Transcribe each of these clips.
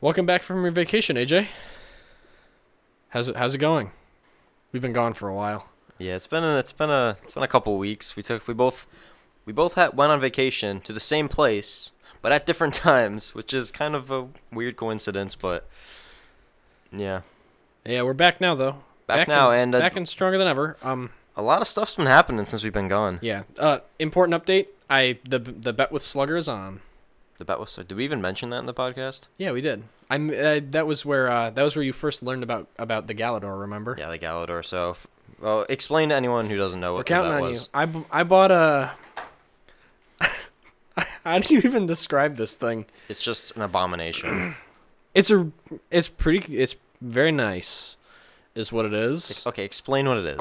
Welcome back from your vacation, AJ. How's it going? We've been gone for a while. Yeah, it's been a couple weeks. We both went on vacation to the same place, but at different times, which is kind of a weird coincidence. But yeah, we're back now though. Back and stronger than ever. A lot of stuff's been happening since we've been gone. Yeah. Important update. The bet with Slugger is on. The bet was. Did we even mention that in the podcast? Yeah, we did. That was where you first learned about the Galador. Remember? Yeah, the Galador. So, well, explain to anyone who doesn't know what the bet was. You. I bought a. How do you even describe this thing? It's just an abomination. It's very nice, is what it is. Okay, explain what it is.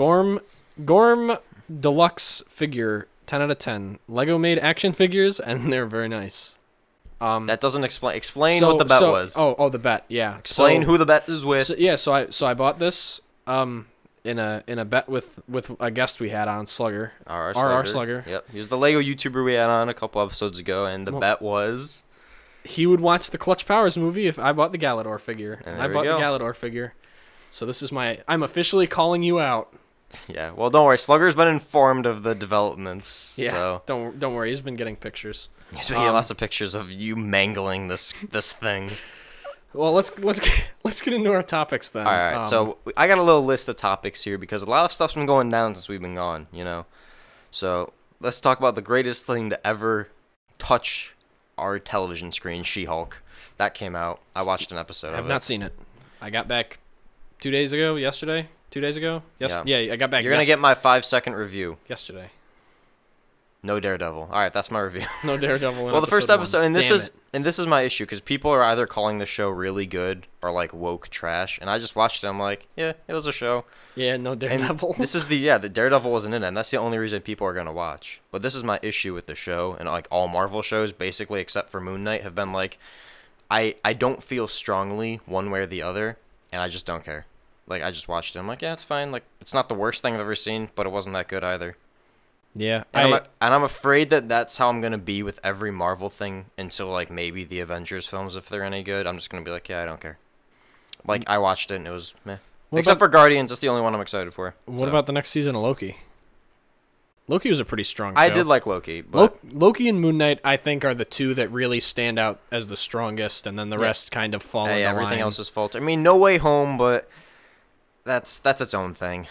Gorm deluxe figure, 10 out of 10. Lego made action figures, and they're very nice. That doesn't explain what the bet was. Oh, the bet, yeah. Explain who the bet is with. So I bought this in a bet with a guest we had on, Slugger. RR Slugger. Yep, he was the Lego YouTuber we had on a couple episodes ago, and the bet was he would watch the Clutch Powers movie if I bought the Galador figure. And I bought the Galador figure. So this is I'm officially calling you out. Yeah, well, don't worry. Slugger's been informed of the developments. Yeah, so. don't worry. He's been getting pictures. He's been getting lots of pictures of you mangling this thing. Well, let's get into our topics then. All right. So I got a little list of topics here because a lot of stuff's been going down since we've been gone. So let's talk about the greatest thing to ever touch our television screen, She-Hulk. That came out. I watched an episode of it. I have not seen it. I got back 2 days ago. Yesterday. 2 days ago? Yeah, I got back. You're going to get my 5-second review. Yesterday. No Daredevil. All right, that's my review. No Daredevil. Well, the first episode, and this is my issue because people are either calling the show really good or like woke trash, and I just watched it. I'm like, yeah, it was a show. Yeah, no Daredevil. And this is the Daredevil wasn't in it, and that's the only reason people are gonna watch. But this is my issue with the show, and like all Marvel shows, basically except for Moon Knight, have been like, I don't feel strongly one way or the other, and I just don't care. Like I just watched it. I'm like, yeah, it's fine. Like it's not the worst thing I've ever seen, but it wasn't that good either. Yeah, and I'm afraid that that's how I'm gonna be with every Marvel thing until like maybe the Avengers films, if they're any good. I'm just gonna be like, yeah, I don't care. Like I watched it and it was meh. Except for Guardians, that's the only one I'm excited for. What about the next season of Loki? Loki was a pretty strong show. I did like Loki, but Loki and Moon Knight I think are the two that really stand out as the strongest, and then the rest kind of fall into line. Everything else is falter. I mean, No Way Home, but that's its own thing.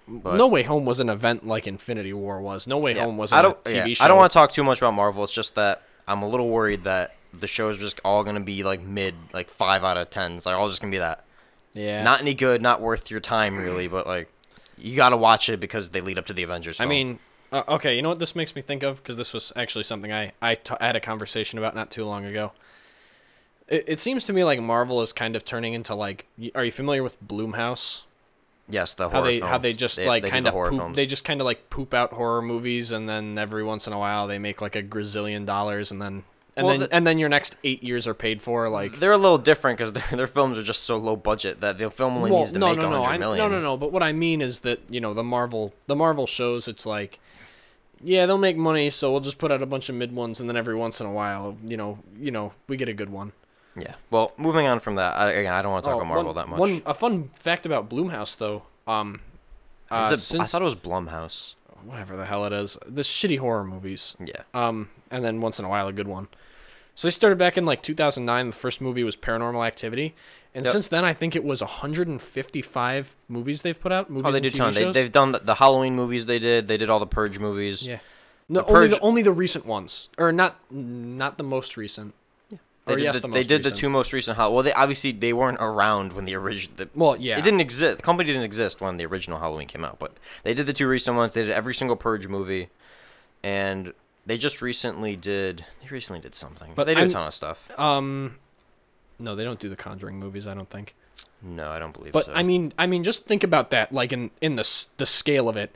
But No Way Home was an event like Infinity War was. No Way Home was a TV show. I don't want to talk too much about Marvel. It's just that I'm a little worried that the show's just all going to be like mid, like 5 out of 10. It's like all just going to be that. Yeah. Not any good, not worth your time really, but like you got to watch it because they lead up to the Avengers film. I mean, okay, you know what this makes me think of? Because this was actually something I had a conversation about not too long ago. It seems to me like Marvel is kind of turning into like, are you familiar with BlumHouse? Yes, the horror film. How they just kind of they just kind of like poop out horror movies, and then every once in a while they make like $1 gazillion, and then your next 8 years are paid for. Like they're a little different because their films are just so low budget that the film only needs to make $100 million. No. But what I mean is that the Marvel shows, it's like, yeah, they'll make money, so we'll just put out a bunch of mid ones, and then every once in a while, we get a good one. Yeah. Well, moving on from that, I don't want to talk about Marvel that much. A fun fact about BlumHouse, though. I thought it was BlumHouse. Whatever the hell it is. The shitty horror movies. Yeah. And then once in a while, a good one. So they started back in like 2009. The first movie was Paranormal Activity. And since then, I think it was 155 movies they've put out. Movies they do tons. They've done the Halloween movies they did. They did all the Purge movies. Yeah. No, only the recent ones. Or not the most recent. They did the two most recent Halloween. Well, they weren't around when the original. Well, yeah, it didn't exist. The company didn't exist when the original Halloween came out. But they did the two recent ones. They did every single Purge movie, and they just recently did. They recently did something. But they do a ton of stuff. No, they don't do the Conjuring movies. I don't think. No, I don't believe. But so. I mean, just think about that. Like in the scale of it,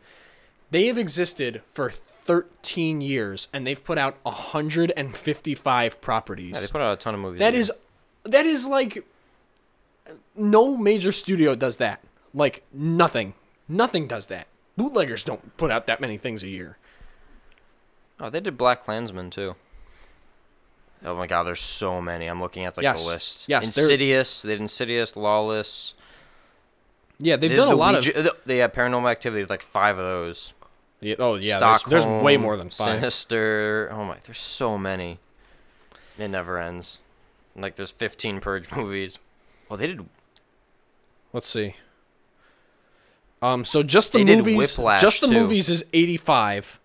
they have existed for 13 years, and they've put out 155 properties. Yeah, they put out a ton of movies. That is like no major studio does that. Like nothing does that. Bootleggers don't put out that many things a year. Oh, they did BlacKkKlansman too. Oh my God, there's so many. I'm looking at Yes. the list. Yes, Insidious. They did Insidious, Lawless. Yeah, they've done a lot of. They have Paranormal Activity, like 5 of those. Yeah, oh yeah, Stockholm, there's way more than 5. Sinister. Oh my, there's so many. It never ends. Like there's 15 Purge movies. Well, they did. Let's see. So just the They did movies, Whiplash, just the too. movies is 85.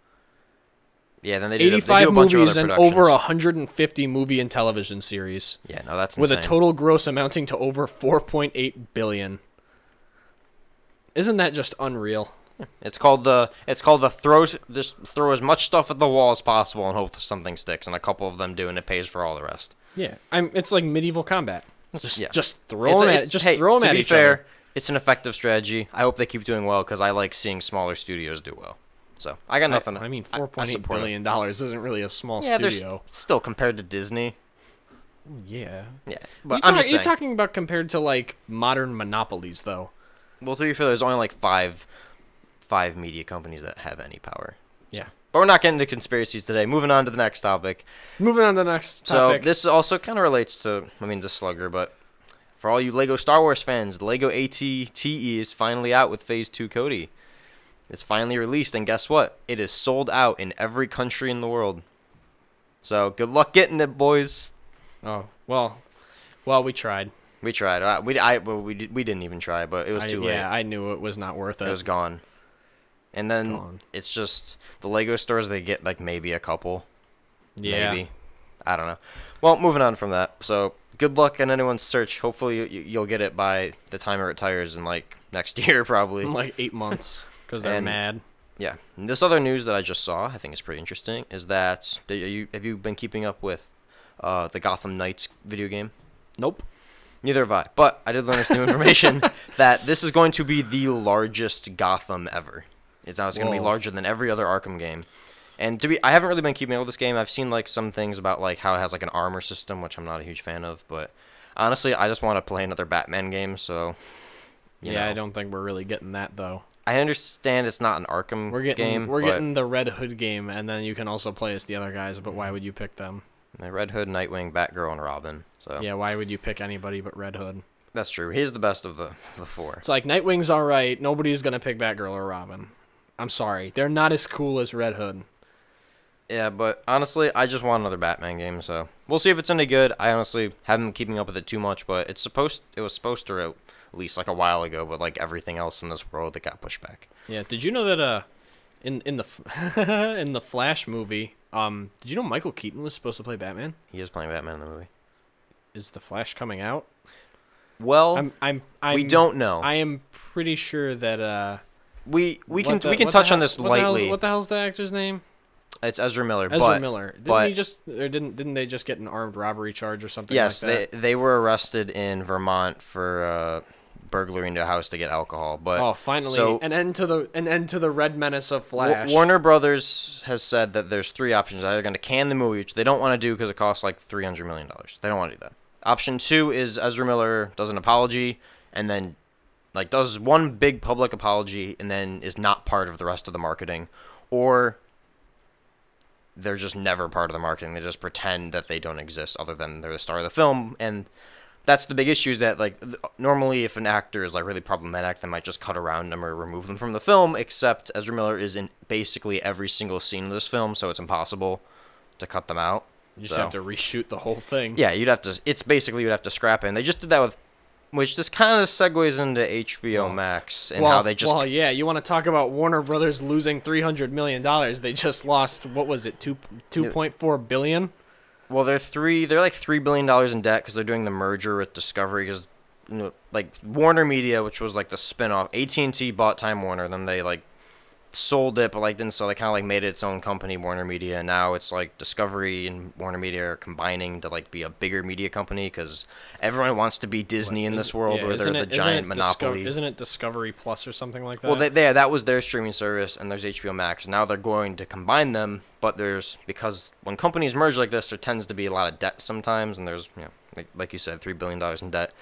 Yeah, then they do. They 85 do a bunch movies of and other over productions. 150 movie and television series, Yeah, no, that's with insane. a total gross amounting to over 4.8 billion. Isn't that just unreal? It's called the just throw as much stuff at the wall as possible and hope something sticks, and a couple of them do, and it pays for all the rest. Yeah, it's like medieval combat. Just throw It's- them it's- at just hey, throw them to at be each fair, other. it's an effective strategy. I hope they keep doing well because I like seeing smaller studios do well. So I got nothing. I mean, I $4.8 support it. billion dollars isn't really a small Yeah, they're studio. still compared to Disney. Yeah, Yeah, but I'm just you're saying. talking about compared to like modern monopolies, though. Well, to be fair, there's only like five media companies that have any power. Yeah. But we're not getting into conspiracies today. Moving on to the next topic. Moving on to the next topic. So this also kind of relates to, to Slugger, but for all you Lego Star Wars fans, the Lego AT-TE is finally out with Phase 2 Cody. It's finally released, and guess what? It is sold out in every country in the world. So good luck getting it, boys. Oh well, we tried. We tried. We didn't even try, but it was too late. Yeah, I knew it was not worth it. It was gone. And then Gone. it's just the Lego stores, they get like maybe a couple. Yeah. Maybe. I don't know. Well, moving on from that. So good luck in anyone's search. Hopefully you'll get it by the time it retires in like next year probably. In like 8 months because they're And- mad. Yeah. And this other news that I just saw, I think is pretty interesting, is that have you been keeping up with the Gotham Knights video game? Nope. Neither have I. But I did learn this new information that this is going to be the largest Gotham ever. It's going to be Whoa. larger than every other Arkham game. And I haven't really been keeping up with this game. I've seen like some things about like how it has like an armor system, which I'm not a huge fan of. But honestly, I just want to play another Batman game. So you know. I don't think we're really getting that though. I understand it's not an Arkham game. We're but getting the Red Hood game, and then you can also play as the other guys. But why would you pick them? Red Hood, Nightwing, Batgirl, and Robin. So Yeah, why would you pick anybody but Red Hood? that's true. He's the best of the four. It's like Nightwing's all right. Nobody's gonna pick Batgirl or Robin. I'm sorry, they're not as cool as Red Hood. Yeah, but honestly, I just want another Batman game, so we'll see if it's any good. I honestly haven't been keeping up with it too much, but it was supposed to release like a while ago, but like everything else in this world, it got pushed back. Yeah, did you know that in the in the Flash movie, did you know Michael Keaton was supposed to play Batman? He is playing Batman in the movie. Is the Flash coming out? Well, we don't know. I am pretty sure that we can touch on this lightly. What the hell's the actor's name? It's Ezra Miller. Ezra Miller. Didn't they just get an armed robbery charge or something yes, like that? they were arrested in Vermont for burglary into a house to get alcohol. But finally, so, an end to the Red Menace of Flash. Warner Brothers has said that there's 3 options. They're either going to can the movie, which they don't want to do because it costs like $300 million. They don't want to do that. Option 2 is Ezra Miller does an apology and then like does one big public apology and then is not part of the rest of the marketing, or they're just never part of the marketing. They just pretend that they don't exist other than they're the star of the film. And that's the big issue, is that like normally if an actor is like really problematic, they might just cut around them or remove them from the film, except Ezra Miller is in basically every single scene of this film, so it's impossible to cut them out. You just have to reshoot the whole thing. Yeah, you'd have to scrap it. And they just did that with, which this kind of segues into HBO Max and how they just... Well, yeah, you want to talk about Warner Brothers losing $300 million. They just lost, what was it, $2.4 billion? Well, they're like $3 billion in debt because they're doing the merger with Discovery. Because like WarnerMedia, which was like the spinoff, AT&T bought Time Warner, then they like sold it, but like didn't sell. They kind of like made it its own company, WarnerMedia. And now it's like Discovery and WarnerMedia are combining to like be a bigger media company because everyone wants to be Disney in this world, where they're the giant monopoly. Isn't it Discovery Plus or something like that? Well, that was their streaming service, and there's HBO Max. Now they're going to combine them, but because when companies merge like this, there tends to be a lot of debt sometimes, and there's like you said, $3 billion in debt.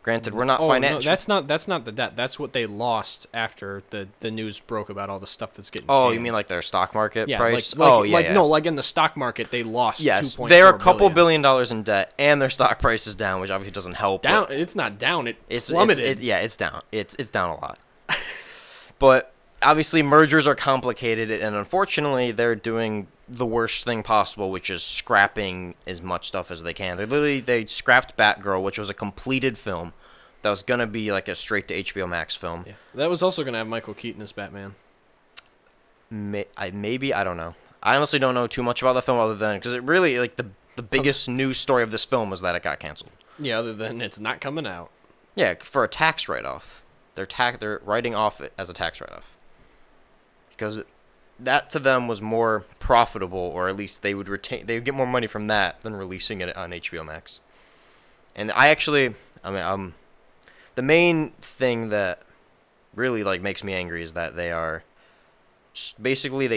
Granted, we're not No, financial. that's not the debt. That's what they lost after the news broke about all the stuff that's getting. Oh, canned. you mean like their stock market Yeah, price? No, like in the stock market, they lost. Yes, 2.4 they're a couple billion. $1 billion in debt, and their stock price is down, which obviously doesn't help. Down. It's not down. It's plummeted. It's down. It's down a lot. But obviously, mergers are complicated, and unfortunately, they're doing the worst thing possible, which is scrapping as much stuff as they can. They scrapped Batgirl, which was a completed film that was gonna be like a straight to HBO Max film. Yeah. That was also gonna have Michael Keaton as Batman. Maybe, I don't know. I honestly don't know too much about the film other than because it really like the biggest news story of this film was that it got canceled. Yeah, other than it's not coming out. Yeah, for a tax write-off. They're writing off it as a tax write-off because that to them was more profitable, or at least they would get more money from that than releasing it on HBO Max. And the main thing that really like makes me angry is that they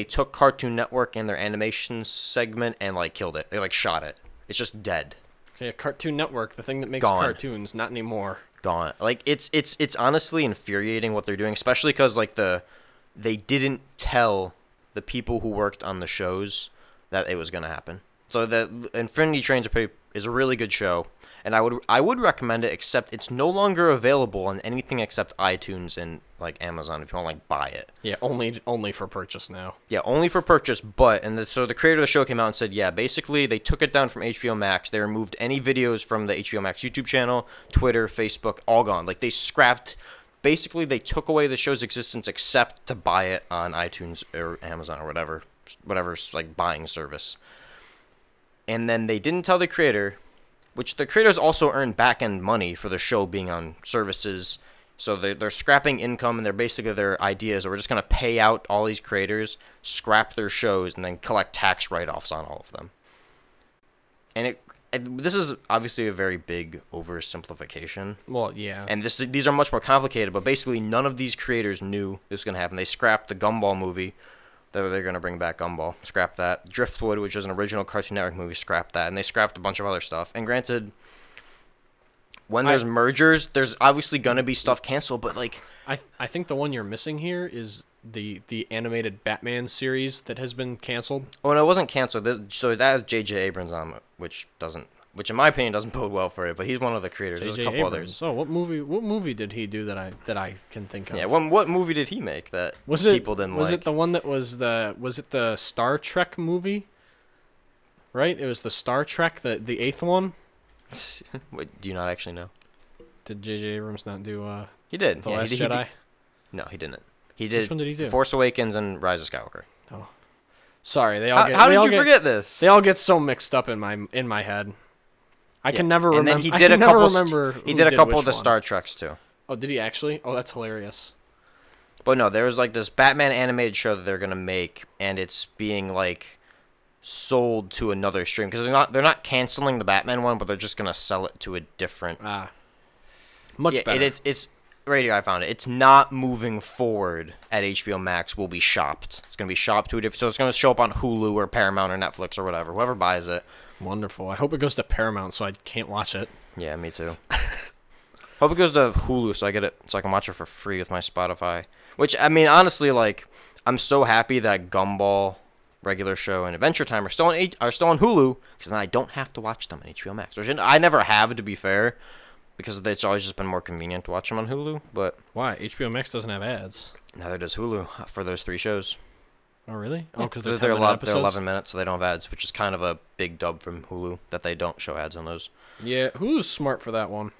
took Cartoon Network and their animation segment and like killed it. They like shot it. It's just dead. Okay, Cartoon Network, the thing that makes Gone. cartoons, not anymore. Gone. Like it's honestly infuriating what they're doing, especially because like they didn't tell the people who worked on the shows that it was gonna happen. So the Infinity Trains is a really good show, and I would recommend it. Except it's no longer available on anything except iTunes and like Amazon if you want to like buy it. Yeah, only for purchase now. Yeah, only for purchase. But so the creator of the show came out and said, yeah, basically they took it down from HBO Max. They removed any videos from the HBO Max YouTube channel, Twitter, Facebook, all gone. Like they scrapped. Basically, they took away the show's existence except to buy it on iTunes or Amazon or whatever's like buying service. And then they didn't tell the creator, which the creators also earned back-end money for the show being on services. So they're scrapping income, and their ideas are we're just going to pay out all these creators, scrap their shows, and then collect tax write-offs on all of them. And this is obviously a very big oversimplification. Well, yeah. And these are much more complicated, but basically none of these creators knew this was going to happen. They scrapped the Gumball movie. They're going to bring back Gumball. Scrap that. Driftwood, which is an original Cartoon Network movie, scrapped that. And they scrapped a bunch of other stuff. And granted, when there's mergers, there's obviously going to be stuff canceled, but like... I think the one you're missing here is the animated Batman series that has been canceled. Oh, no, it wasn't canceled. So that has J.J. Abrams on it, which in my opinion doesn't bode well for it, but he's one of the creators. There's a couple others. So what movie did he do that I can think of? Yeah, what movie did he make that people didn't like? Was it the one that was the Star Trek movie? Right? It was the Star Trek, the 8th one? Wait, do you not actually know? Did J.J. Abrams not do He did. The Last Jedi? No, he didn't. He did. Which one did he do? Force Awakens and Rise of Skywalker. Oh. Sorry, How did you forget this? They all get so mixed up in my head. I can never remember. And then he did a couple of the one. Star Treks too. Oh, did he actually? Oh, that's hilarious. But no, there was like this Batman animated show that they're gonna make, and it's being like sold to another stream because they're not canceling the Batman one, but they're just gonna sell it to a different. Much better. It's radio. I found it. It's not moving forward at HBO Max. Will be shopped. It's gonna be shopped to a different. So it's gonna show up on Hulu or Paramount or Netflix or whatever. Whoever buys it. Wonderful. I hope it goes to Paramount so I can't watch it. Yeah, me too. Hope it goes to Hulu so I can watch it for free with my Spotify. Which I mean, honestly, like I'm so happy that Gumball, regular show, and Adventure Time are still on Hulu because then I don't have to watch them on HBO Max. Which I never have, to be fair, because it's always just been more convenient to watch them on Hulu. But why? HBO Max doesn't have ads. Neither does Hulu for those 3 shows. Oh, really? Oh, because they're 11 minutes, so they don't have ads, which is kind of a big dub from Hulu that they don't show ads on those. Yeah, Hulu's smart for that one.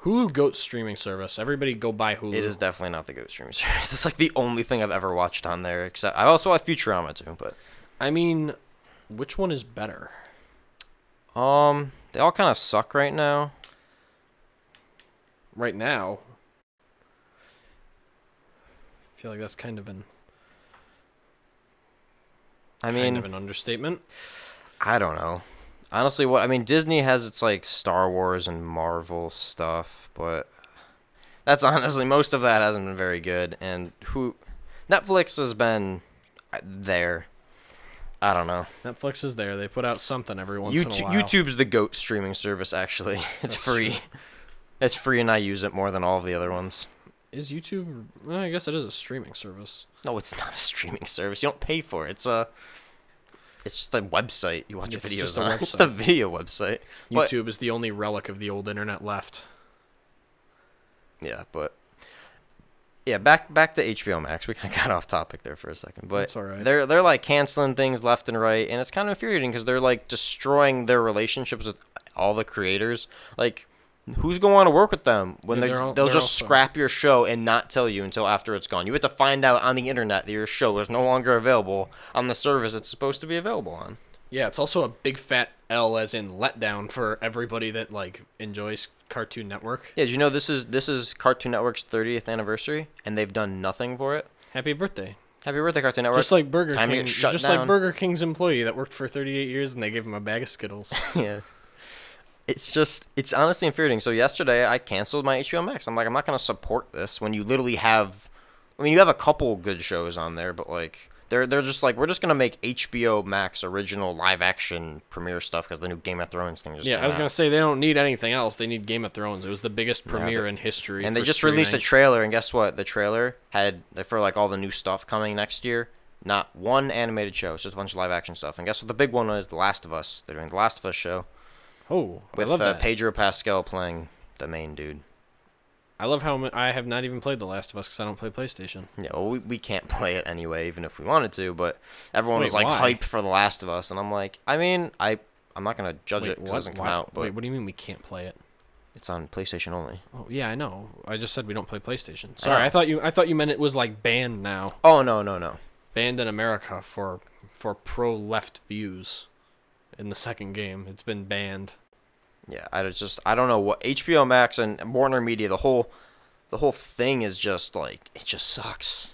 Hulu GOAT streaming service. Everybody go buy Hulu. It is definitely not the GOAT streaming service. It's like the only thing I've ever watched on there. Except I also watch Futurama too, but I mean, which one is better? They all kind of suck right now. Right now, I feel like that's kind of an understatement. I don't know. Honestly, Disney has its like Star Wars and Marvel stuff, but that's honestly most of that hasn't been very good. And Netflix has been there. I don't know. Netflix is there. They put out something every once in a while. YouTube's the GOAT streaming service. Actually, it's free. It's free and I use it more than all of the other ones. Is YouTube? Well, I guess it is a streaming service. No, it's not a streaming service. You don't pay for it. It's just a website. You watch your videos on. It's just a video website. YouTube is the only relic of the old internet left. Yeah, but yeah, back to HBO Max. We kind of got off topic there for a second, but that's all right. They're like canceling things left and right, and it's kind of infuriating because they're like destroying their relationships with all the creators. Like, who's going to want to work with them when they'll just scrap your show and not tell you until after it's gone? You have to find out on the internet that your show is no longer available on the service it's supposed to be available on. Yeah, it's also a big fat L, as in letdown, for everybody that like enjoys Cartoon Network. Yeah, did you know this is Cartoon Network's 30th anniversary and they've done nothing for it? Happy birthday. Happy birthday, Cartoon Network. Just like Burger Time King, to get shut just down. like Burger King's employee that worked for 38 years and they gave him a bag of Skittles. Yeah. It's honestly infuriating. So yesterday I canceled my HBO Max. I'm like, I'm not going to support this when you literally have, I mean, you have a couple good shows on there, but like they're just like, we're just going to make HBO Max original live action premiere stuff because the new Game of Thrones thing just Yeah, I was going to say they don't need anything else. They need Game of Thrones. It was the biggest premiere in history. And they just released a trailer, and guess what? The trailer had for like all the new stuff coming next year. Not one animated show. It's just a bunch of live action stuff. And guess what? The big one was The Last of Us. They're doing The Last of Us show. Oh, with I love that. Pedro Pascal playing the main dude. I love how I have not even played The Last of Us because I don't play PlayStation. Yeah, well, we can't play it anyway, even if we wanted to. But everyone was like why? hyped for The Last of Us, and I'm like, I mean, I'm not gonna judge it because it doesn't come out. But wait, what do you mean we can't play it? It's on PlayStation only. Oh yeah, I know. I just said we don't play PlayStation. Sorry, I thought you meant it was like banned now. Oh no. Banned in America for pro left views. In the second game, it's been banned. Yeah, I don't know what HBO Max and WarnerMedia, the whole thing is just like, it just sucks.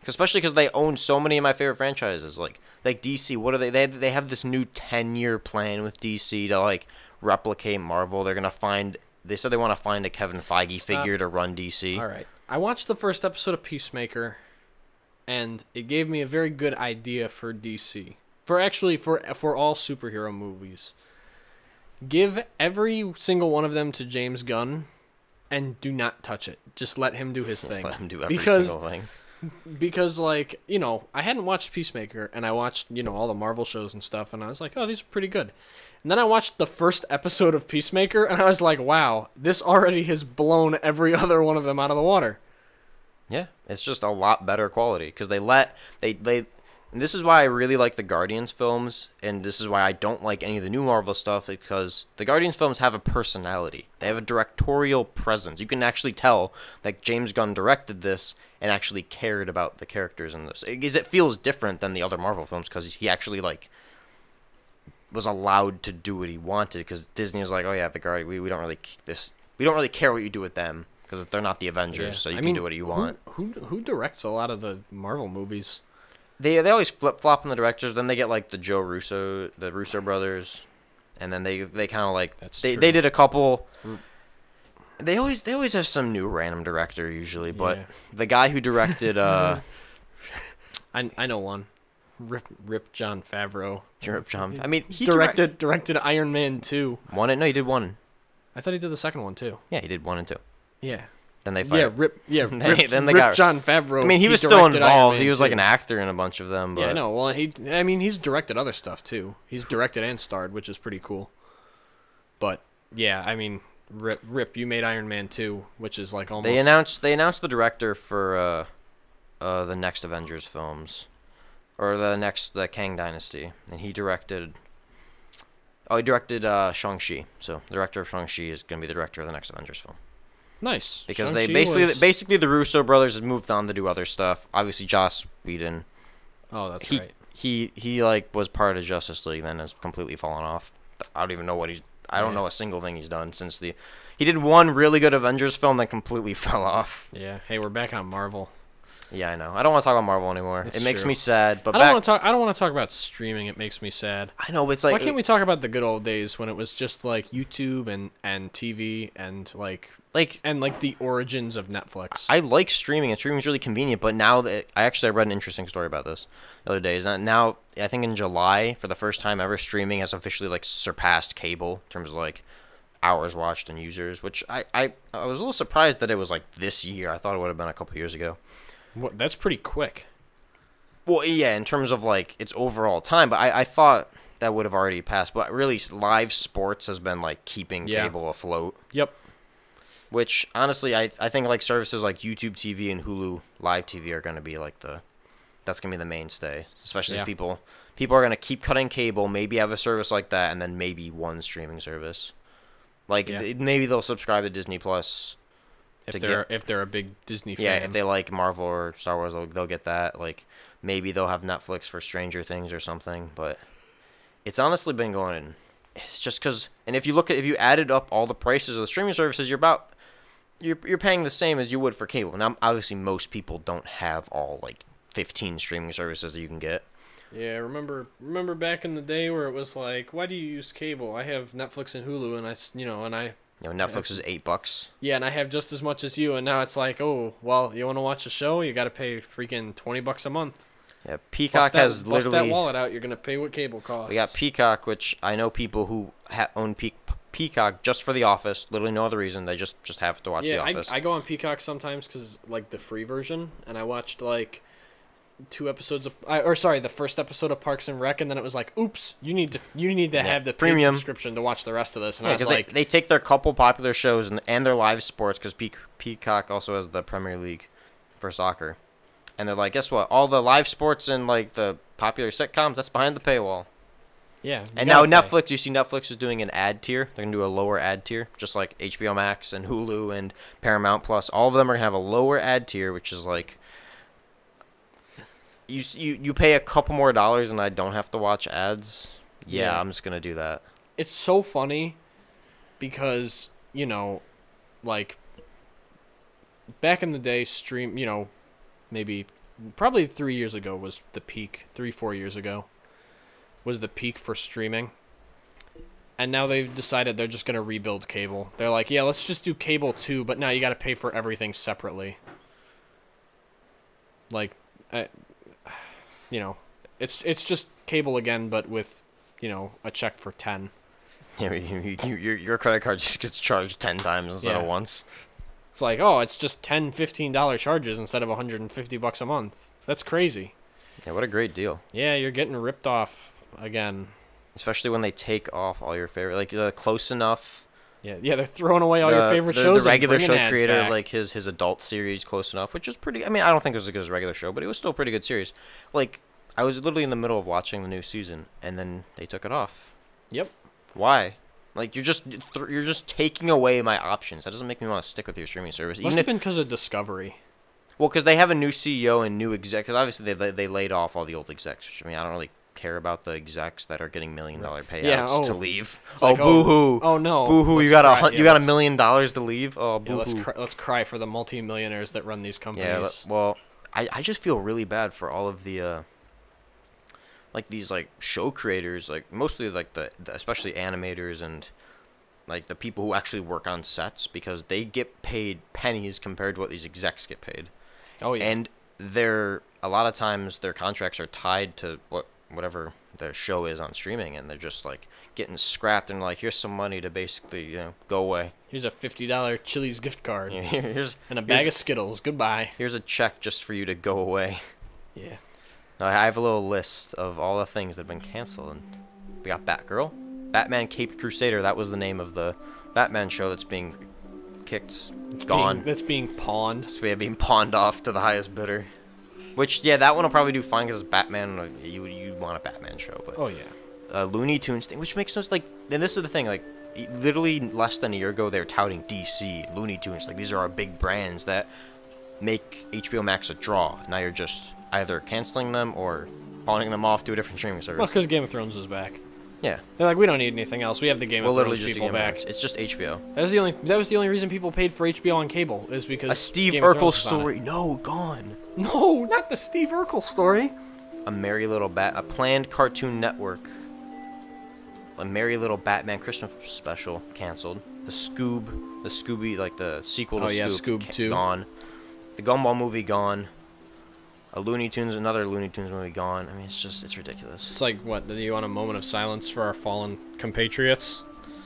Especially because they own so many of my favorite franchises, like DC. What are they? They have this new 10-year plan with DC to like replicate Marvel. They're gonna find. They said they want to find a Kevin Feige figure to run DC. All right, I watched the first episode of Peacemaker, and it gave me a very good idea for DC. For all superhero movies. Give every single one of them to James Gunn, and do not touch it. Just let him do his thing. Just let him do every single thing. Because, like, you know, I hadn't watched Peacemaker, and I watched, you know, all the Marvel shows and stuff, and I was like, oh, these are pretty good. And then I watched the first episode of Peacemaker, and I was like, wow, this already has blown every other one of them out of the water. Yeah, it's just a lot better quality, because and this is why I really like the Guardians films, and this is why I don't like any of the new Marvel stuff, because the Guardians films have a personality. They have a directorial presence. You can actually tell that James Gunn directed this and actually cared about the characters in this. It feels different than the other Marvel films, because he actually, like, was allowed to do what he wanted, because Disney was like, oh yeah, the Guardians, we don't really care what you do with them, because they're not the Avengers, so you can do what you want. Who directs a lot of the Marvel movies? They always flip-flop on the directors. Then they get like the Russo brothers, and then they kind of like they did a couple. They always have some new random director usually, but the guy who directed I know one, Rip John Favreau. I mean, he directed Iron Man 2. No, he did one. I thought he did the second one too. Yeah, he did 1 and 2. Yeah. Then they fired. Rip got John Favreau. I mean, he was still involved. He was like an actor in a bunch of them. But yeah, no. Well, he's directed other stuff too. He's directed and starred, which is pretty cool. But yeah, I mean, Rip, you made Iron Man 2, which is like almost. They announced the director for the next Avengers films, or the Kang Dynasty, and he directed. Oh, he directed Shang-Chi. So the director of Shang-Chi is going to be the director of the next Avengers film. Nice. Because Shang-Chi basically the Russo brothers have moved on to do other stuff. Obviously, Joss Whedon. Oh, that's right. He like was part of Justice League, then has completely fallen off. I don't even know what I don't know a single thing he's done since he did one really good Avengers film that completely fell off. Yeah. Hey, we're back on Marvel. Yeah, I know. I don't want to talk about Marvel anymore. It makes me sad. But I don't want to talk about streaming. It makes me sad. I know, but it's like, why can't we talk about the good old days when it was just like YouTube and TV and like the origins of Netflix? I like streaming, and streaming is really convenient. But now that I read an interesting story about this the other day. Is that now I think in July, for the first time ever, streaming has officially like surpassed cable in terms of like hours watched and users, which I was a little surprised that it was like this year. I thought it would have been a couple years ago. What? That's pretty quick. Well, yeah, in terms of like its overall time, but I thought that would have already passed. But really, live sports has been like keeping cable afloat. Yep. Which honestly, I think like services like YouTube TV and Hulu Live TV are going to be like that's going to be the mainstay, especially as people are going to keep cutting cable, maybe have a service like that, and then maybe one streaming service. Like maybe they'll subscribe to Disney Plus. If they're a big Disney fan. Yeah, if they like Marvel or Star Wars, they'll get that. Like maybe they'll have Netflix for Stranger Things or something. But it's honestly been going. It's just because, and if you added up all the prices of the streaming services, you're paying the same as you would for cable. Now, obviously, most people don't have all like 15 streaming services that you can get. Yeah, remember back in the day where it was like, why do you use cable? I have Netflix and Hulu, and Netflix is $8. Yeah, and I have just as much as you, and now it's like, oh, well, you want to watch a show, you got to pay freaking $20 a month. Yeah, Peacock has literally... Bust that wallet out, you're going to pay what cable costs. We got Peacock, which I know people who own Peacock just for The Office, literally no other reason, they just have to watch The Office. I go on Peacock sometimes because, like, the free version, and I watched, like... the first episode of Parks and Rec, and then it was like, oops, you need to have the premium subscription to watch the rest of this. And I was like, they take their couple popular shows and their live sports, because Peacock also has the Premier League for soccer, and they're like, guess what? All the live sports and like the popular sitcoms, that's behind the paywall. Yeah. And now Netflix, you see Netflix is doing an ad tier. They're gonna do a lower ad tier, just like HBO Max and Hulu and Paramount Plus. All of them are gonna have a lower ad tier, which is like. You pay a couple more dollars and I don't have to watch ads. Yeah, I'm just going to do that. It's so funny because, like, back in the day, probably 3 years ago was the peak. 4 years ago was the peak for streaming. And now they've decided they're just going to rebuild cable. They're like, yeah, let's just do cable too, but now you got to pay for everything separately. Like, it's just cable again, but with, a check for 10. Yeah, your credit card just gets charged 10 times instead of once. It's like, oh, it's just $10, $15 charges instead of $150 a month. That's crazy. Yeah, what a great deal. Yeah, you're getting ripped off again. Especially when they take off all your favorite, like Close Enough. Yeah, they're throwing away all your favorite shows. The regular show creator, back. like his adult series, Close Enough, which was pretty. I mean, I don't think it was as good as a regular show, but it was still a pretty good series. Like, I was literally in the middle of watching the new season, and then they took it off. Yep. Why? Like, you're just taking away my options. That doesn't make me want to stick with your streaming service. Must have been because of Discovery. Well, because they have a new CEO and new execs. Because obviously they laid off all the old execs. Which, I mean, I don't really care about the execs that are getting $1 million payouts to leave. Like, boo-hoo. Oh, no. Boo-hoo, you got $1 million to leave? Oh, boo-hoo. Yeah, let's cry for the multi-millionaires that run these companies. Yeah, well, I just feel really bad for all of the, like, these, like, show creators, like, mostly, like, the especially animators and, like, the people who actually work on sets, because they get paid pennies compared to what these execs get paid. Oh, yeah. And a lot of times their contracts are tied to whatever the show is on streaming, and they're just like getting scrapped and like, here's some money to basically go away. Here's a $50 Chili's gift card. Yeah, and a bag of Skittles. Goodbye. Here's a check just for you to go away. Yeah. Now, I have a little list of all the things that have been canceled. And we got Batgirl, Batman Caped Crusader. That was the name of the Batman show that's being kicked. Gone. That's being pawned. So we have being pawned off to the highest bidder. Which, yeah, that one will probably do fine because it's Batman. You want a Batman show, but oh yeah, Looney Tunes thing, which makes sense. Like, and this is the thing. Like, literally less than a year ago, they were touting DC, Looney Tunes. Like, these are our big brands that make HBO Max a draw. Now you're just either canceling them or pawning them off to a different streaming service. Well, because Game of Thrones is back. Yeah. They're like, we don't need anything else. We have the Game of Thrones people back. It's just HBO. That was the only reason people paid for HBO on cable, is because a Steve Urkel story. No, gone. No, not the Steve Urkel story. A planned Cartoon Network. A Merry Little Batman Christmas special canceled. The Scooby, like the sequel to Scoob 2 gone. The Gumball movie gone. Another Looney Tunes movie gone. I mean, it's ridiculous. It's like, what, do you want a moment of silence for our fallen compatriots?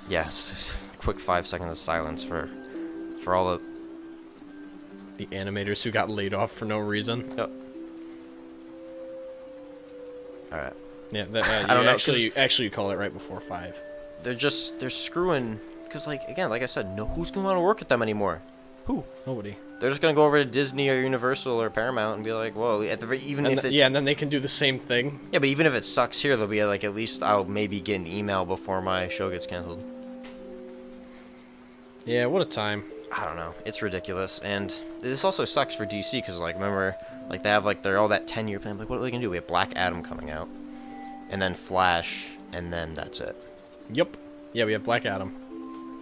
Yes. quick 5 seconds of silence for all the animators who got laid off for no reason. Yep. All right. Yeah, I don't know. Actually, you call it right before 5. They're screwing, because like again, like I said, who's gonna want to work with them anymore? Who? Nobody. They're just gonna go over to Disney or Universal or Paramount and be like, well, at the and then they can do the same thing. Yeah, but even if it sucks here, they'll be like, at least I'll maybe get an email before my show gets canceled. Yeah, what a time. I don't know. It's ridiculous, and this also sucks for DC because like remember, like they have like all that 10-year plan. Like what are they gonna do? We have Black Adam coming out, and then Flash, and then that's it. Yep. Yeah, we have Black Adam.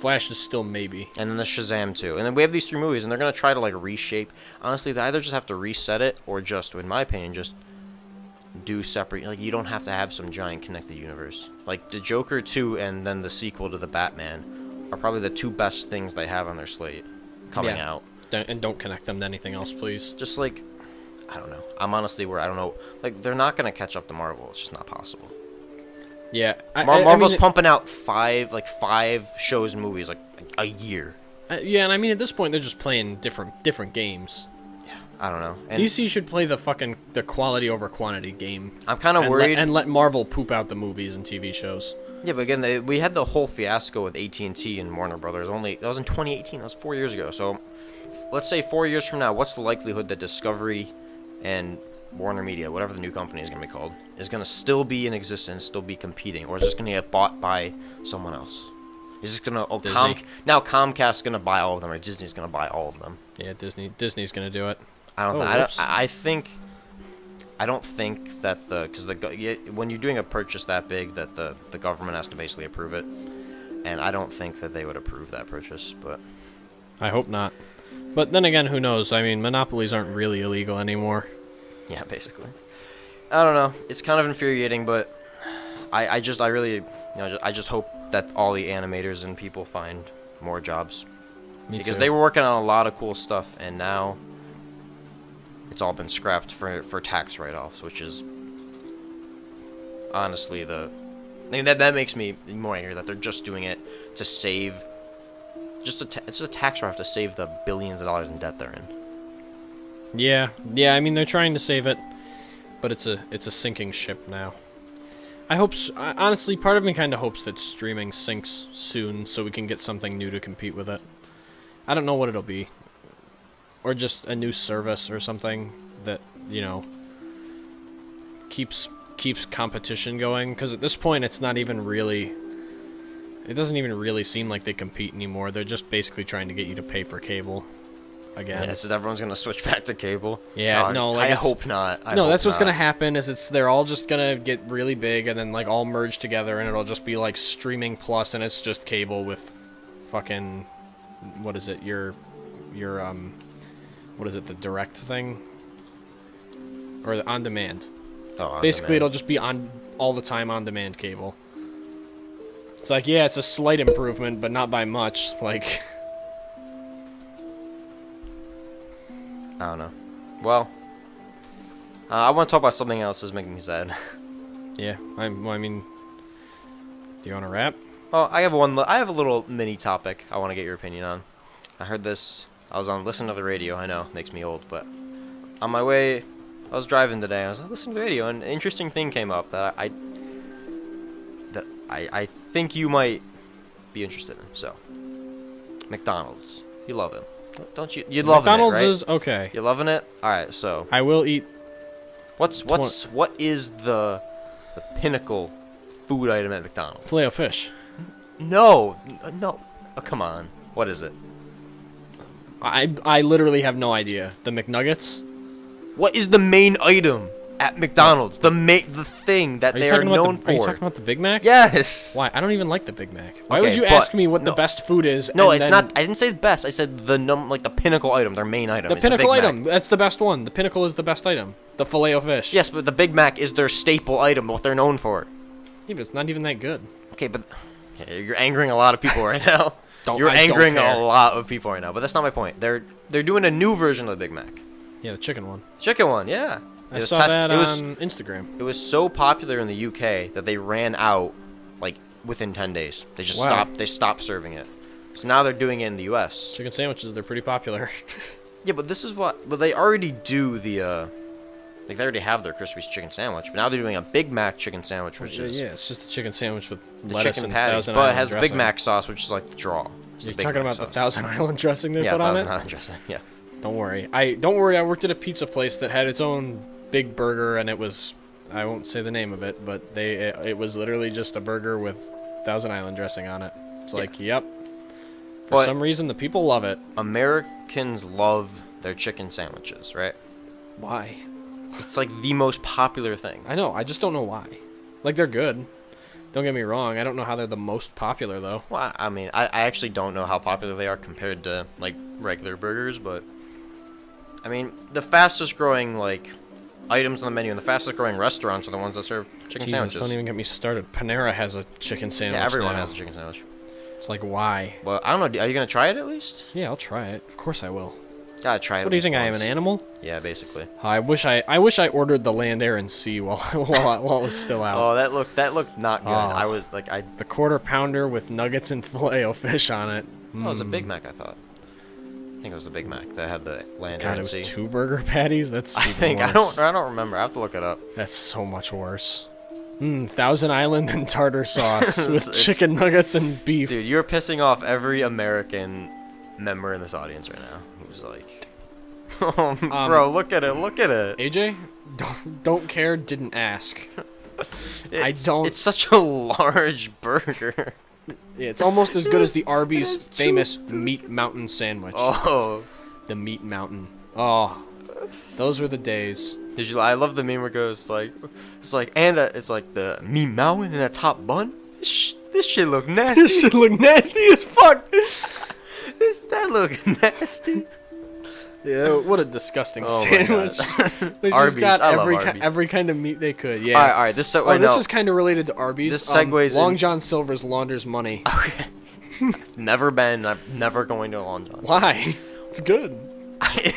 Flash is still maybe. And then the Shazam too. And then we have these 3 movies, and they're gonna try to like reshape. Honestly, they either just have to reset it, or just, in my opinion, just do separate. Like you don't have to have some giant connected universe. Like the Joker 2 and then the sequel to the Batman are probably the 2 best things they have on their slate coming out. And don't connect them to anything else, please. Just like, I don't know. I'm honestly I don't know. Like they're not gonna catch up to Marvel. It's just not possible. Yeah, Marvel's pumping out 5 shows and movies like a year. Yeah, and I mean at this point they're just playing different games. Yeah, I don't know. And DC should play the quality over quantity game. I'm kind of worried. And let Marvel poop out the movies and TV shows. Yeah, but again, we had the whole fiasco with AT&T and Warner Brothers. That was in 2018. That was 4 years ago. So, let's say 4 years from now, what's the likelihood that Discovery and WarnerMedia, whatever the new company is going to be called, is going to still be in existence, still be competing, or is this going to get bought by someone else? Is this going to... now Comcast's going to buy all of them, or Disney's going to buy all of them? Yeah, Disney's going to do it. I don't think that when you're doing a purchase that big, that the government has to basically approve it, and I don't think that they would approve that purchase. But I hope not. But then again, who knows? I mean, monopolies aren't really illegal anymore. Yeah, basically. I don't know. It's kind of infuriating, but I just hope that all the animators and people find more jobs. Because they were working on a lot of cool stuff, and now it's all been scrapped for tax write-offs, which is honestly that makes me more angry that they're just doing it to save, it's just a tax write-off to save the billions of dollars in debt they're in. Yeah. I mean they're trying to save it, but it's a sinking ship now. Honestly, part of me kind of hopes that streaming sinks soon so we can get something new to compete with it. I don't know what it'll be. Or just a new service or something that, keeps competition going. Because at this point, it's not even really... It doesn't even really seem like they compete anymore. They're just basically trying to get you to pay for cable again. Yeah, so everyone's going to switch back to cable? Yeah, I hope not. That's what's going to happen, is they're all just going to get really big and then, all merge together, and it'll just be, streaming plus, and it's just cable with fucking... What is it? What is it, the direct thing? Or the on-demand. Basically, it'll just be on all the time on-demand cable. It's it's a slight improvement, but not by much. I don't know. Well, I want to talk about something else that's making me sad. Yeah, I mean, do you want to wrap? Oh, I have a little mini topic I want to get your opinion on. I heard this. I was listening to the radio. I know, makes me old, but on my way, I was driving today. I was listening to the radio, and an interesting thing came up that I think you might be interested in. So, McDonald's, you love it, don't you? You love it, right? McDonald's is okay. You loving it? All right, so I will eat. What is the pinnacle food item at McDonald's? Filet-O-Fish. No. Oh, come on. What is it? I literally have no idea. The McNuggets? What is the main item at McDonald's? The thing that they are known for. Are you talking about the Big Mac? Yes. Why? I don't even like the Big Mac. Why would you ask me what the best food is? No, it's not. I didn't say the best. I said the pinnacle item, their main item. The pinnacle item. That's the best one. The pinnacle is the best item. The Filet-O-Fish. Yes, but the Big Mac is their staple item, what they're known for. Yeah, but it's not even that good. Okay, but you're angering a lot of people right now. You're angering a lot of people right now, but that's not my point. They're doing a new version of the Big Mac. Yeah, the chicken one. Chicken one, yeah. I saw that on Instagram. It was so popular in the UK that they ran out within 10 days. They just stopped. They stopped serving it. So now they're doing it in the U.S. Chicken sandwiches, they're pretty popular. Yeah, but this is what... But they already do the... Like, they already have their crispy chicken sandwich. But now they're doing a Big Mac chicken sandwich, which is... Yeah, it's just a chicken sandwich with the lettuce chicken and patty. Thousand But it Island has dressing. Big Mac sauce, which is like the draw. You're talking about the Thousand Island dressing they put on it? Yeah, Thousand Island dressing, yeah. Don't worry. I worked at a pizza place that had its own big burger, and it was... I won't say the name of it, but it was literally just a burger with Thousand Island dressing on it. It's like, yep. For some reason, the people love it. Americans love their chicken sandwiches, right? Why? It's like the most popular thing. I know. I just don't know why. Like, they're good. Don't get me wrong. I don't know how they're the most popular, though. Well, I mean, I actually don't know how popular they are compared to, like, regular burgers, but... I mean, the fastest growing, like, items on the menu and the fastest growing restaurants are the ones that serve chicken sandwiches. Don't even get me started. Panera has a chicken sandwich. Yeah, everyone now. has a chicken sandwich. It's like, why? Well, I don't know. Are you going to try it at least? Yeah, I'll try it. Of course I will. Gotta try it. What do you think? I am an animal? Yeah, basically. I wish I ordered the land, air, and sea while it was still out. Oh, that looked not good. I was like, the quarter pounder with nuggets and filet-o-fish on it. Oh, it was a Big Mac, I thought. I think it was the Big Mac that had the land, air, God, and it was sea. 2 burger patties. That's even I worse. don't remember. I have to look it up. That's so much worse. Thousand Island and tartar sauce with chicken nuggets and beef. Dude, you're pissing off every American member in this audience right now. Who's like, oh, bro, look at it, look at it. AJ, don't care, didn't ask. It's such a large burger. Yeah, it's almost as good as the Arby's famous Meat Mountain sandwich. Oh, the Meat Mountain. Oh, those were the days. I love the meme where it goes like, it's like the Meat Mountain in a top bun. This shit look nasty. This shit look nasty as fuck. That look nasty. Yeah, what a disgusting sandwich. They just Arby's, got I love Arby's. every kind of meat they could. Yeah. All right. This is kind of related to Arby's. This segues Long John Silver's Launders Money. Okay. Never been. I'm never going to a Long John. Why? It's good.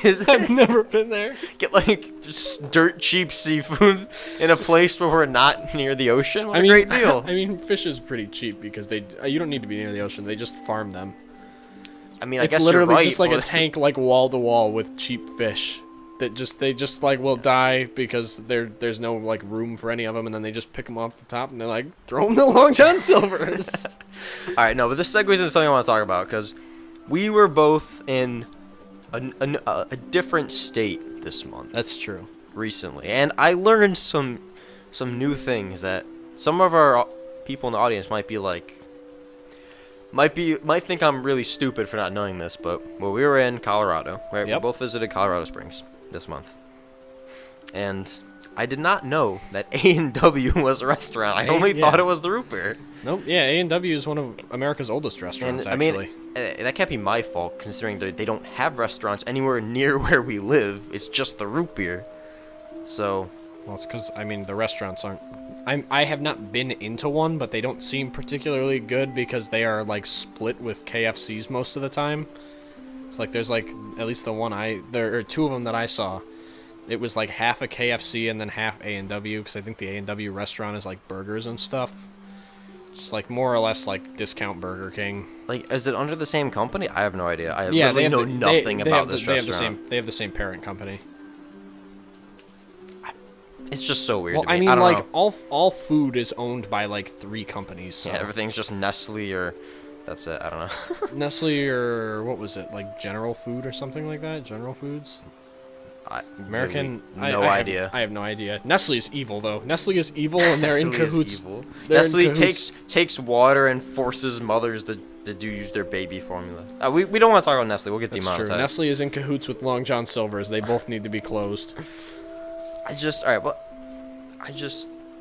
Is it? I've never been there. Get like just dirt cheap seafood in a place where we're not near the ocean. What a great deal. I mean, fish is pretty cheap because you don't need to be near the ocean. They just farm them. I mean, I it's guess literally you're right, just like a tank, like wall to wall with cheap fish that they just like will die because there's no like room for any of them, and then they just pick them off the top and they're like throw them to Long John Silver's. All right, no, but this segues into something I want to talk about because we were both in a different state this month. That's true. Recently, and I learned some new things that some of our people in the audience might be like. Might think I'm really stupid for not knowing this, but we were in Colorado, right? Yep. We both visited Colorado Springs this month. And I did not know that A&W was a restaurant. I only thought it was the Root Beer. Nope. Yeah, A&W is one of America's oldest restaurants, and, actually. I mean, that can't be my fault, considering they don't have restaurants anywhere near where we live. It's just the Root Beer. So... Well, it's because, I mean, the restaurants aren't... I have not been into one, but they don't seem particularly good because they are, like, split with KFCs most of the time. It's like, there's, like, at least the one there are 2 of them that I saw. It was, like, half a KFC and then half A&W, because I think the A&W restaurant is, like, burgers and stuff. Just, like, more or less, like, discount Burger King. Like, is it under the same company? I have no idea. I literally know nothing about this restaurant. They have the same parent company. It's just so weird. Well, to me. I mean, I don't like know. all food is owned by like 3 companies. So. Yeah, everything's just Nestle or that's it. I don't know. Nestle or what was it? Like General Food or something like that. General Foods. American. No idea. I have no idea. Nestle is evil though. Nestle is evil, and they're in cahoots. Nestle takes water and forces mothers to use their baby formula. We don't want to talk about Nestle. We'll get demonetized. True. Nestle is in cahoots with Long John Silver's. They both need to be closed.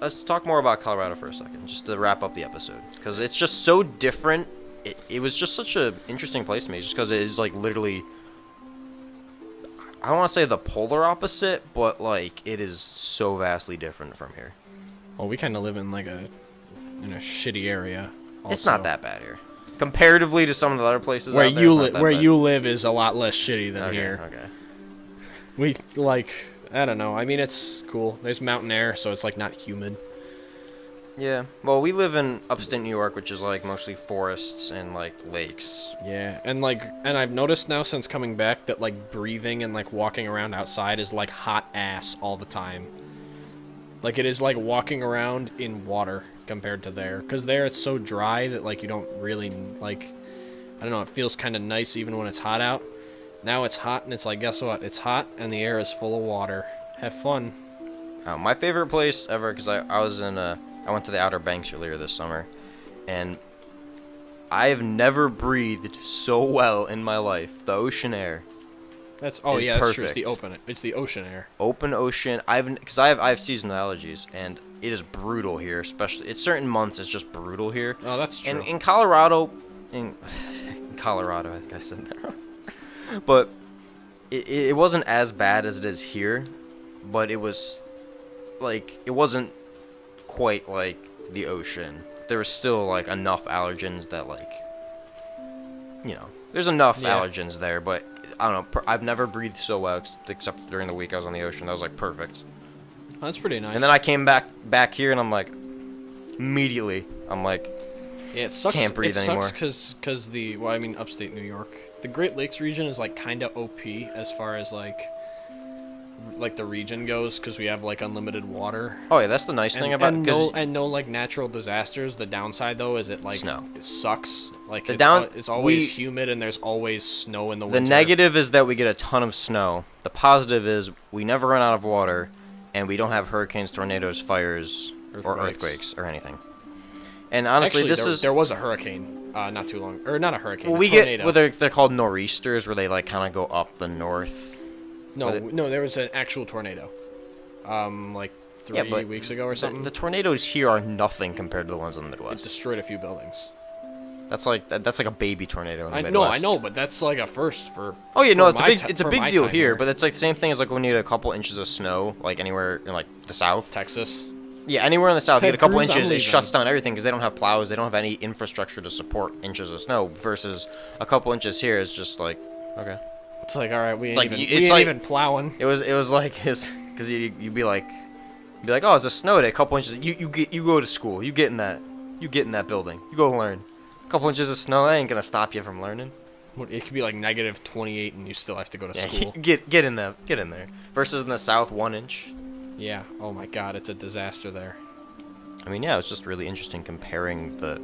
Let's talk more about Colorado for a second, just to wrap up the episode, because it's just so different. It was just such an interesting place to me, just because it is like literally, I don't want to say the polar opposite, but like it is so vastly different from here. Well, we kind of live in like in a shitty area. Also. It's not that bad here, comparatively to some of the other places. Where out there, you live is a lot less shitty than here. Okay. We like. I don't know. I mean, it's cool. There's mountain air, so it's like not humid. Yeah. Well, we live in upstate New York, which is like mostly forests and like lakes. Yeah, and I've noticed now since coming back that like breathing and like walking around outside is like hot ass all the time. Like it is like walking around in water compared to there, because there it's so dry that like you don't really like, I don't know, it feels kind of nice even when it's hot out. Now it's hot and it's like, guess what? It's hot and the air is full of water. Have fun. My favorite place ever, because I went to the Outer Banks earlier this summer, and I have never breathed so well in my life. The ocean air. That's is true. It's perfect. It's the ocean air. Open ocean. Because I have seasonal allergies, and it is brutal here. Especially, it's certain months it's just brutal here. Oh, that's true. And in Colorado, in Colorado, I think I said that wrong. But it wasn't as bad as it is here, but it was like, it wasn't quite like the ocean. There was still like enough allergens that, like, you know, there's enough allergens there, but I don't know, I've never breathed so well except during the week I was on the ocean. That was like perfect. That's pretty nice. And then I came back here and I'm like, immediately I'm like, yeah, it sucks. Can't breathe anymore. It sucks because well, I mean, upstate New York, the Great Lakes region is like kind of OP as far as like the region goes, because we have like unlimited water. oh yeah, that's the nice thing about it. And no like natural disasters. The downside though is it like Snow. It sucks. Like it's always humid and there's always snow in the winter. The negative is that we get a ton of snow. The positive is we never run out of water, and we don't have hurricanes, tornadoes, fires, or earthquakes or anything. And honestly, actually, there was a hurricane not too long, or not a hurricane. Well, a we tornado. get they're called nor'easters, where they like kind of go up the north. No, there was an actual tornado. Like 3 weeks ago or something. The tornadoes here are nothing compared to the ones in the It Midwest. destroyed a few buildings. That's like a baby tornado in the Midwest. I know, but that's like a first for. Oh yeah, no, it's a for big my deal time here, but it's like the same thing as like when you get a couple inches of snow, like anywhere in like the south. Texas. Yeah, anywhere in the south, you get a couple Cruz, inches, I'm it shuts down everything because they don't have plows, they don't have any infrastructure to support inches of snow. Versus a couple inches here is just like, okay. It's like, all right, we ain't like- even, it's we ain't like- even plowing. It was like his, because you'd be like, oh, it's a snow day, a couple inches. You go to school, you get in that building, you go learn. A couple inches of snow, that ain't gonna stop you from learning. It could be like -28 and you still have to go to Yeah, school. get in there, Versus in the south, 1 inch. Yeah. Oh my God, it's a disaster there. I mean, yeah, it's just really interesting comparing the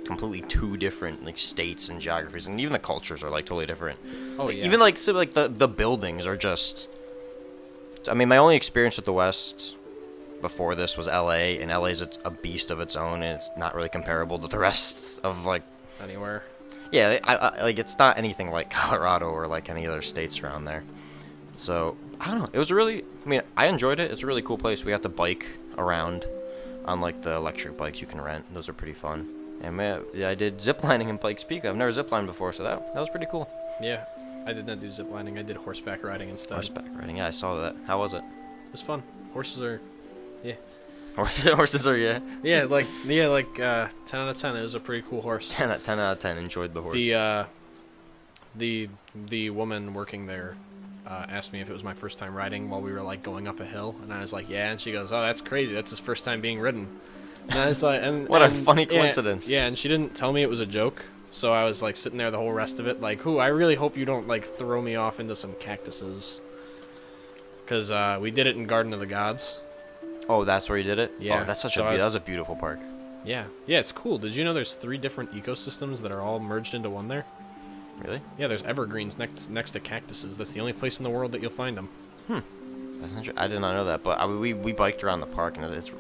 completely two different like states and geographies, and even the cultures are like totally different. Oh yeah. Even like the buildings are just. I mean, my only experience with the West before this was LA, and LA's a beast of its own, and it's not really comparable to the rest of like anywhere. Yeah, I like it's not anything like Colorado or like any other states around there. So I don't know. It was really. I mean, I enjoyed it. It's a really cool place. We got to bike around on like the electric bikes you can rent. Those are pretty fun. And yeah, I did ziplining in Pikes Peak. I've never ziplined before, so that was pretty cool. Yeah, I did not do ziplining. I did horseback riding instead. Horseback riding, yeah, I saw that. How was it? It was fun. Horses are, yeah. Horses are, yeah. Yeah, like 10 out of 10. It was a pretty cool horse. 10 out of 10. Enjoyed the horse. The woman working there asked me if it was my first time riding while we were like going up a hill, and I was like, yeah. And she goes, oh, that's crazy. That's his first time being ridden. And I was like, what a funny coincidence. Yeah, and she didn't tell me it was a joke, so I was like sitting there the whole rest of it, like, I really hope you don't like throw me off into some cactuses, because we did it in Garden of the Gods. Oh, that's where you did it? Yeah. Oh, that was a beautiful park. Yeah, it's cool. Did you know there's 3 different ecosystems that are all merged into one there? Really? Yeah, there's evergreens next to cactuses. That's the only place in the world that you'll find them. That's interesting. I did not know that, but we biked around the park, and it's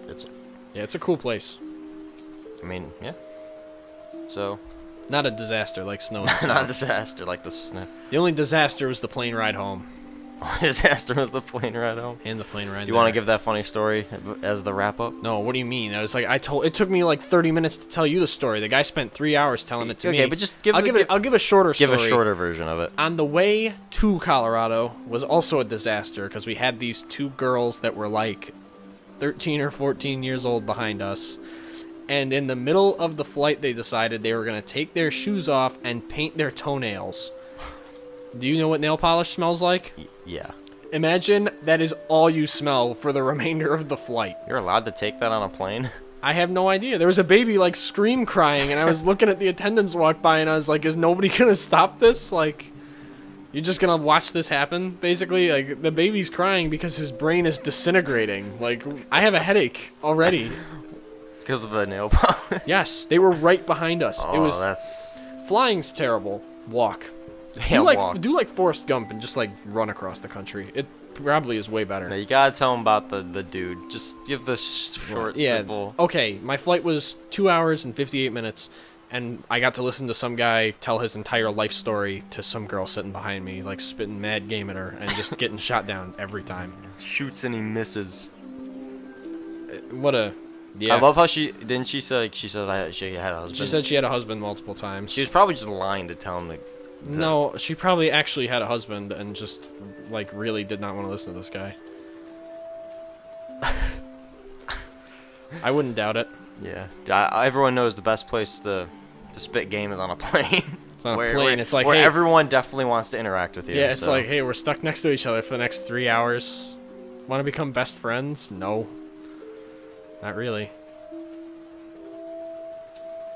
Yeah, it's a cool place. I mean, yeah. So. Not a disaster like snow. And Not a disaster like the snow. The only disaster was the plane ride home. Disaster was the plane ride home. And the plane ride. Do you want to give that funny story as the wrap up? No. What do you mean? I was like, it took me like 30 minutes to tell you the story. The guy spent 3 hours telling it to me. Okay, but just I'll give a shorter story. Give a shorter version of it. On the way to Colorado was also a disaster because we had these 2 girls that were like 13 or 14 years old behind us. And in the middle of the flight, they decided they were going to take their shoes off and paint their toenails. Do you know what nail polish smells like? Yeah. Imagine that is all you smell for the remainder of the flight. You're allowed to take that on a plane? I have no idea. There was a baby like scream crying, and I was looking at the attendants walk by, and I was like, "Is nobody gonna stop this? Like, you're just gonna watch this happen?" Basically, like the baby's crying because his brain is disintegrating. Like, I have a headache already. Because of the nail polish. Yes, they were right behind us. Oh, It was that's flying's terrible. Walk. yeah, Do do like Forrest Gump and just like run across the country. It probably is way better. Yeah, you gotta tell him about the dude. Just give the short, simple. Okay, my flight was 2 hours and 58 minutes, and I got to listen to some guy tell his entire life story to some girl sitting behind me, like spitting mad game at her and just getting shot down every time. Shoots and he misses. What a... Yeah. I love how she said like, she said she had a husband. She said she had a husband multiple times. She was probably just lying to tell him that. No, she probably actually had a husband and just like really did not want to listen to this guy. I wouldn't doubt it. Yeah, everyone knows the best place to spit game is on a plane. It's on a plane. It's like, where hey, everyone definitely wants to interact with you. yeah, it's so. like, hey, we're stuck next to each other for the next 3 hours. Want to become best friends? No. Not really.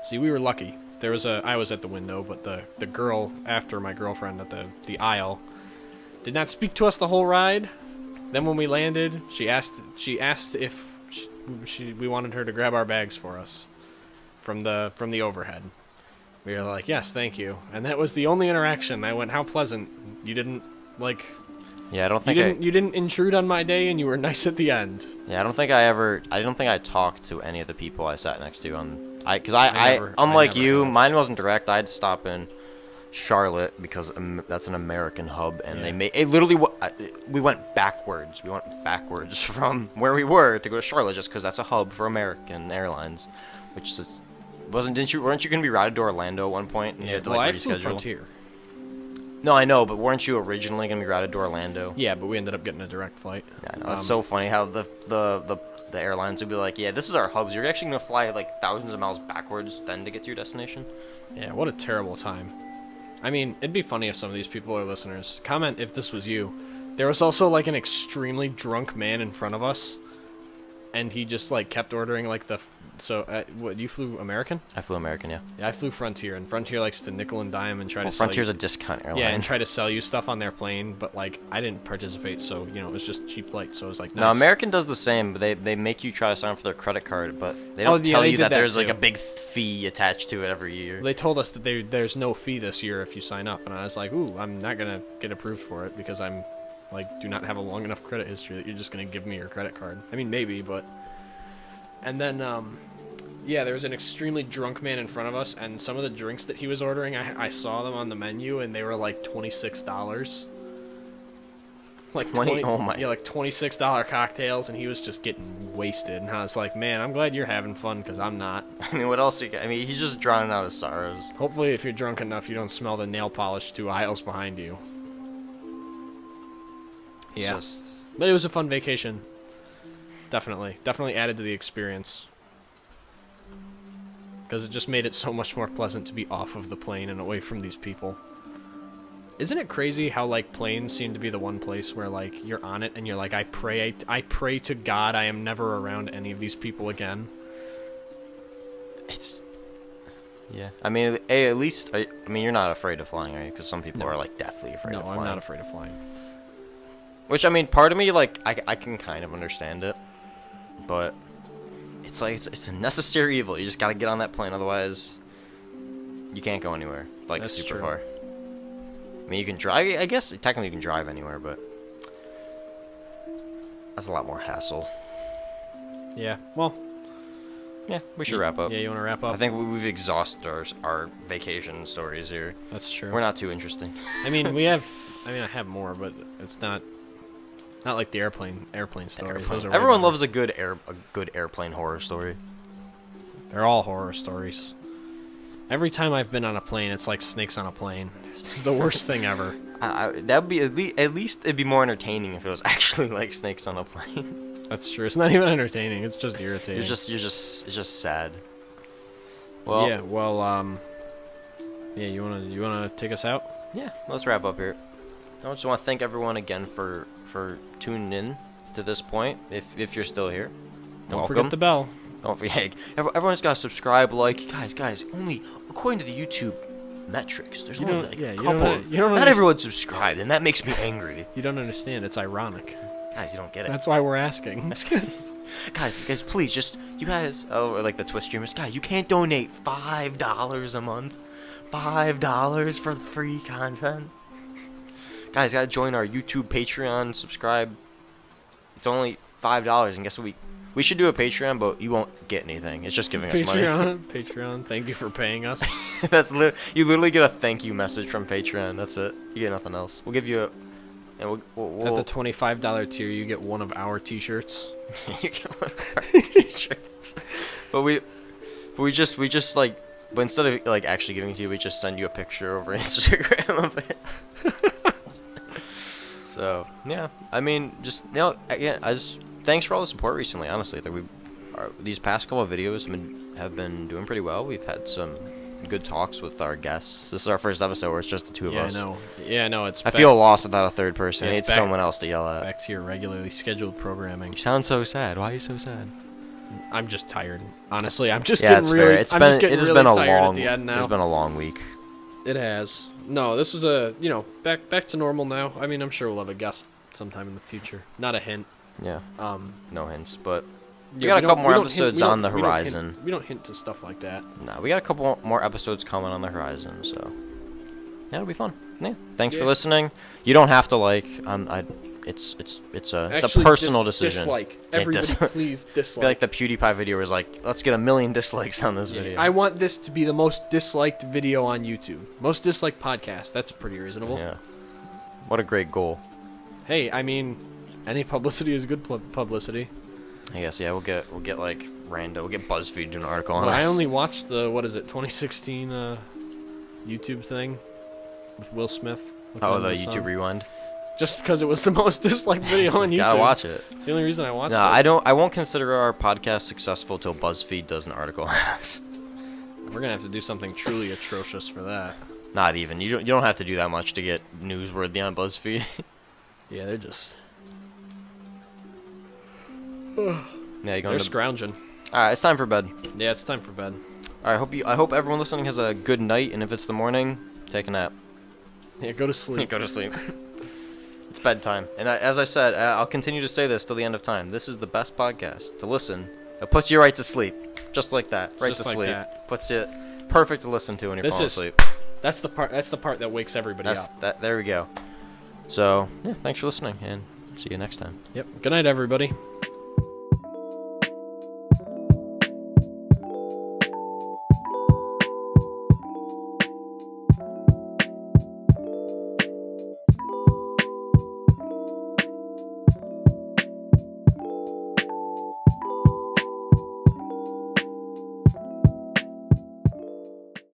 See, we were lucky. I was at the window, but the girl after my girlfriend at the aisle did not speak to us the whole ride. Then when we landed, she asked if we wanted her to grab our bags for us from the overhead. We were like, yes, thank you. And that was the only interaction. I went, how pleasant. You didn't like. Yeah, I don't think you didn't intrude on my day, and you were nice at the end. Yeah, I don't think I talked to any of the people I sat next to unlike you, mine wasn't direct. I had to stop in Charlotte because that's an American hub, and they made it literally. We went backwards. We went backwards from where we were to go to Charlotte just because that's a hub for American Airlines, which weren't you going to be routed to Orlando at one point? And you had to like I flew reschedule. Frontier. No, I know, but weren't you originally going to be routed to Orlando? Yeah, but we ended up getting a direct flight. Yeah, I know. It's so funny how the airlines would be like, yeah, this is our hubs. You're actually going to fly like thousands of miles backwards then to get to your destination. Yeah, what a terrible time. I mean, it'd be funny if some of these people are listeners. Comment if this was you. There was also like an extremely drunk man in front of us, and he just like kept ordering like what, you flew American? I flew American, yeah. Yeah, I flew Frontier, and Frontier likes to nickel and dime and try to sell Frontier's you, a discount airline. yeah, and try to sell you stuff on their plane, but like I didn't participate, so you know it was just cheap flight. So it was like nice. No, American does the same, but they make you try to sign up for their credit card, but they don't tell you that there's like a big fee attached to it every year. They told us that there's no fee this year if you sign up, and I was like, ooh, I'm not gonna get approved for it because I'm like do not have a long enough credit history that you're just gonna give me your credit card. I mean maybe, but and then yeah, there was an extremely drunk man in front of us, and some of the drinks that he was ordering, I saw them on the menu, and they were like $26. Like 20, oh my. Yeah, like $26 cocktails, and he was just getting wasted. And I was like, man, I'm glad you're having fun, because I'm not. I mean, what else? I mean, he's just drowning out his sorrows. Hopefully, if you're drunk enough, you don't smell the nail polish 2 aisles behind you. Yeah, but it was a fun vacation. Definitely added to the experience. Because it just made it so much more pleasant to be off of the plane and away from these people. Isn't it crazy how, like, planes seem to be the one place where, like, you're on it and you're like, I pray to God I am never around any of these people again. It's... Yeah. I mean, at least... I mean, you're not afraid of flying, are you? Because some people are, like, deathly afraid of flying. No, I'm not afraid of flying. Which, I mean, part of me, like, I can kind of understand it. But... It's like, it's a necessary evil. You just gotta get on that plane, otherwise you can't go anywhere, like, That's super true. far. I mean, you can drive, I guess, technically you can drive anywhere, but that's a lot more hassle. Yeah, well... Yeah, we should wrap up. Yeah, you want to wrap up? I think we've exhausted our vacation stories here. That's true. We're not too interesting. I mean, I have more, but it's not like the airplane stories. Those are Everyone loves a good airplane horror story. They're all horror stories. Every time I've been on a plane, it's like snakes on a plane. It's the worst thing ever. That would be at least it'd be more entertaining if it was actually like snakes on a plane. That's true. It's not even entertaining. It's just irritating. It's just sad. Well, yeah. Well, yeah. You wanna take us out? Yeah. Let's wrap up here. I just want to thank everyone again for tuning in to this point. If you're still here, Don't welcome. forget the bell. Don't forget, everyone's got to subscribe, like, guys, only according to the YouTube metrics, there's only like a couple. Not everyone subscribed, and that makes me angry. You don't understand. It's ironic. Guys, you don't get it. That's why we're asking. Guys, please, just, you guys, or like the Twitch streamers, guys, you can't donate $5 a month. $5 for free content. Guys, gotta join our YouTube Patreon, subscribe. It's only $5, and guess what? We should do a Patreon, but you won't get anything. It's just giving us money. Patreon, thank you for paying us. You literally get a thank you message from Patreon. That's it. You get nothing else. We'll give you a... And we'll at the $25 tier, you get one of our T-shirts. You get one of our T-shirts. But we just like... But instead of like actually giving it to you, we just send you a picture over Instagram of it. So yeah, I mean, just again, thanks for all the support recently. Honestly, like these past couple of videos have been doing pretty well. We've had some good talks with our guests. This is our first episode where it's just the two of us. Yeah, I know. I feel lost without a third person. I need someone else to yell at. Back to your regularly scheduled programming. You sound so sad. Why are you so sad? I'm just tired. Honestly, I'm just getting really. It has been a long. It's been a long week. It has. No, this was back to normal now. I mean, I'm sure we'll have a guest sometime in the future. Not a hint. Yeah. No hints, but we got a couple more episodes on the horizon. We don't hint to stuff like that. No, we got a couple more episodes coming on the horizon, so yeah, it'll be fun. Yeah. Thanks for listening. You don't have to like. It's a personal decision. Dislike. Everybody, please dislike. Like the PewDiePie video was like, let's get 1 million dislikes on this video. I want this to be the most disliked video on YouTube. Most disliked podcast. That's pretty reasonable. Yeah. What a great goal. Hey, I mean, any publicity is good publicity. I guess we'll get like random. We'll get BuzzFeed to do an article on us. I only watched the 2016 YouTube thing with Will Smith. Oh, the YouTube Rewind. Just because it was the most disliked video on YouTube. Gotta watch it. It's the only reason I watched it. No, I won't consider our podcast successful till BuzzFeed does an article on us. We're gonna have to do something truly atrocious for that. Not even. You don't have to do that much to get newsworthy on BuzzFeed. Yeah, they're just. They're scrounging. All right, it's time for bed. Yeah, it's time for bed. All right, I hope everyone listening has a good night, and if it's the morning, take a nap. Yeah, go to sleep. Go to sleep. It's bedtime. And as I said, I'll continue to say this till the end of time. This is the best podcast to listen. It puts you right to sleep. Just like that. Right to sleep. Puts you perfect to listen to when you're falling asleep. That's the part that wakes everybody up. There we go. So, yeah, thanks for listening, and see you next time. Yep. Good night, everybody.